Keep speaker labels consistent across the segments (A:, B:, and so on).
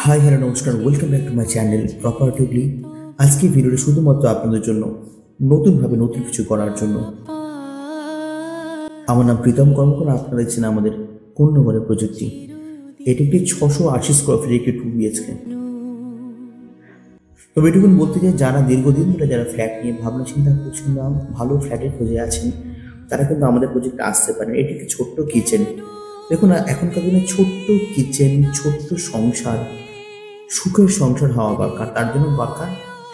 A: High hello নমস্কার, welcome back to my channel প্রপার্টিলি। আজকে ভিডিওটি শুধুমাত্র আপনাদের জন্য নতুনভাবে নতুন কিছু করার জন্য। আমার নাম প্রীতম কর্মকার, আপনারা দেখছেন আমাদের কন্যাগড়ের প্রজেক্টটি। এটি একটি 680 স্কোয়ার ফিট একটি 2 BHK। তবে এটুকুন বলতে চাই, যারা দীর্ঘদিন ধরে যারা ফ্ল্যাট নিয়ে ভাবনা চিন্তা করছেন বা ভালো ফ্ল্যাটের খোঁজে আছেন, তারা কিন্তু আমাদের প্রজেক্টে আসতে পারেন। এটি একটি ছোট্ট কিচেন। দেখুন, এখনকার দিনে ছোট্ট কিচেন, ছোট্ট সংসার, সুখের সংসার হওয়া দরকার। তার জন্য দরকার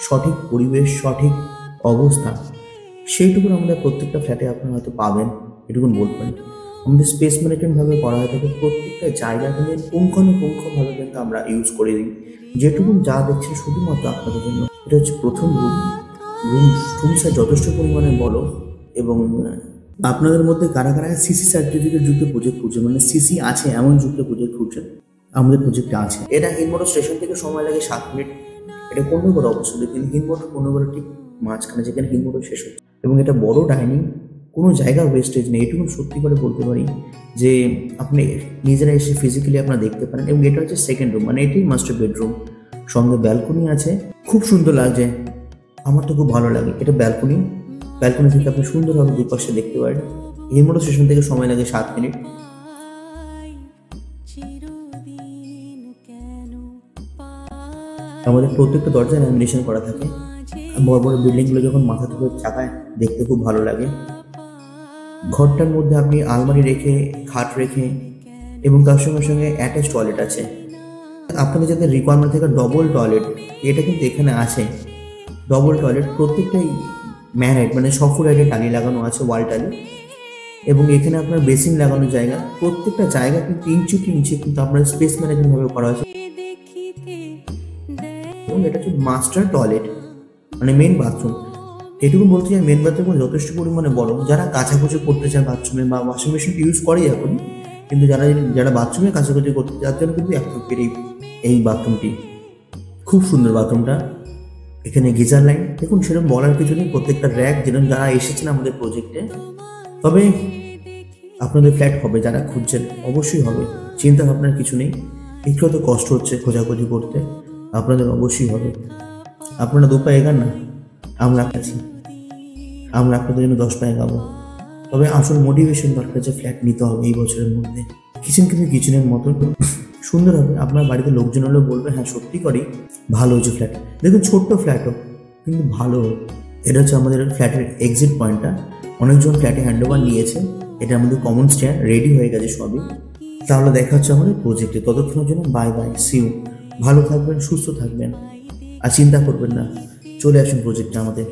A: সঠিক পরিবেশ, সঠিক অবস্থা। সেইটুকুন আমাদের প্রত্যেকটা ফ্ল্যাটে আপনারা হয়তো পাবেন। এটুকুন বলবেন, আমাদের স্পেস ম্যানেজমেন্টভাবে করা হয়ে থাকে। প্রত্যেকটা জায়গা কিন্তু পুঙ্খানুপুঙ্খভাবে কিন্তু আমরা ইউজ করে দিই। যেটুকুন যা দেখছেন শুধুমাত্র আপনাদের জন্য। এটা হচ্ছে প্রথম রুম সাইজ যথেষ্ট পরিমাণে বড়। এবং আপনাদের মধ্যে কারা কারা সিসি সার্টিফিকেট যুক্ত প্রজেক্ট খুঁজছে, মানে সিসি আছে এমন যুক্ত প্রজেক্ট খুঁজছেন, আমাদের প্রজেক্টটা আছে। এটা হিন্দমোটর স্টেশন থেকে সময় লাগে 7 মিনিট। এটা কন্যাগড় অবস্থিত, কিন্তু হিন্দমোটর কন্যাগড়ের ঠিক মাঝখানে, যেখানে হিন্দমোটর শেষ হচ্ছে। এবং এটা বড় ডাইনিং, কোনো জায়গা ওয়েস্টেজ নেই। এটুকু সত্যি করে বলতে পারি যে আপনি নিজেরা এসে ফিজিক্যালি আপনারা দেখতে পারেন। এবং এটা হচ্ছে সেকেন্ড রুম, মানে এটাই মাস্টার বেডরুম। সঙ্গে ব্যালকনি আছে, খুব সুন্দর লাগছে। আমার তো খুব ভালো লাগে। এটা ব্যালকনি থেকে আপনি সুন্দরভাবে দুপাশে দেখতে পারেন। হিন্দমোটর স্টেশন থেকে সময় লাগে 7 মিনিট। আমাদের প্রত্যেকটা দরজায় ল্যামিনেশন করা থাকে। বড় বড় বিল্ডিংগুলো যখন মাথা থেকে চাকায় দেখতে খুব ভালো লাগে। ঘরটার মধ্যে আপনি আলমারি রেখে, খাট রেখে, এবং তার সঙ্গে সঙ্গে অ্যাটাচ টয়লেট আছে। আপনাদের যাদের রিকোয়ারমেন্ট থেকে ডবল টয়লেট, এটা কিন্তু এখানে আছে। ডবল টয়লেট প্রত্যেকটাই ম্যারাইট, মানে সফুরাইটে টালি লাগানো আছে, ওয়াল টালি। এবং এখানে আপনার বেসিন লাগানোর জায়গা, প্রত্যেকটা জায়গা কিন্তু ইঞ্চি টু ইঞ্চি কিন্তু আপনার স্পেস ম্যানেজমেন্টভাবে করা হয়েছে। এবং এটা হচ্ছে মাস্টার টয়লেট, মানে মেন বাথরুম। এটুকু বলতে চাই, মেন বাথরুম যথেষ্ট পরিমাণে বড়। যারা কাছাকুচি করতে চায় বাথরুমে, বা ওয়াশিং মেশিন ইউজ করেই এখন, কিন্তু যারা বাথরুমে কাছাকুচি করতে চায়, তার জন্য কিন্তু অ্যাপ্রোপ্রিয়েট এই বাথরুমটি। খুব সুন্দর বাথরুমটা। এখানে গিজার লাইন দেখুন, সেরকম বলার কিছু নেই। প্রত্যেকটা র্যাক, যেরকম যারা এসেছেন আমাদের প্রজেক্টে, তবে আপনাদের ফ্ল্যাট হবে, যারা খুঁজছেন অবশ্যই হবে, চিন্তা ভাবনার কিছু নেই। একটু হয়তো কষ্ট হচ্ছে খোঁজাখুঁজি করতে, আপনাদের অবশ্যই হবে। আপনারা 2 পা এগান না, আমরা আছি, আমরা আপনাদের জন্য 10 পা এগাবো। তবে আসল মোটিভেশন দরকার যে ফ্ল্যাট নিতে হবে এই বছরের মধ্যে। কিচেন কিন্তু কিচেনের মতন সুন্দর হবে। আপনার বাড়িতে লোকজন হলেও বলবে, হ্যাঁ সত্যি করেই ভালো হয়েছে ফ্ল্যাট। দেখুন, ছোট্ট ফ্ল্যাটও কিন্তু ভালো। এটা হচ্ছে আমাদের ফ্ল্যাটের এক্সিট পয়েন্টটা। অনেকজন ফ্ল্যাটে হ্যান্ডওভার নিয়েছে। এটা আমাদের কমন স্ট্যান্ড রেডি হয়ে গেছে সবই। তাহলে দেখা হচ্ছে আমাদের প্রজেক্টে। ততক্ষণের জন্য বাই বাই, সিউ। ভালো থাকবেন, সুস্থ থাকবেন, আর চিন্তা করবেন না। চলে আসুন প্রজেক্টে আমাদের।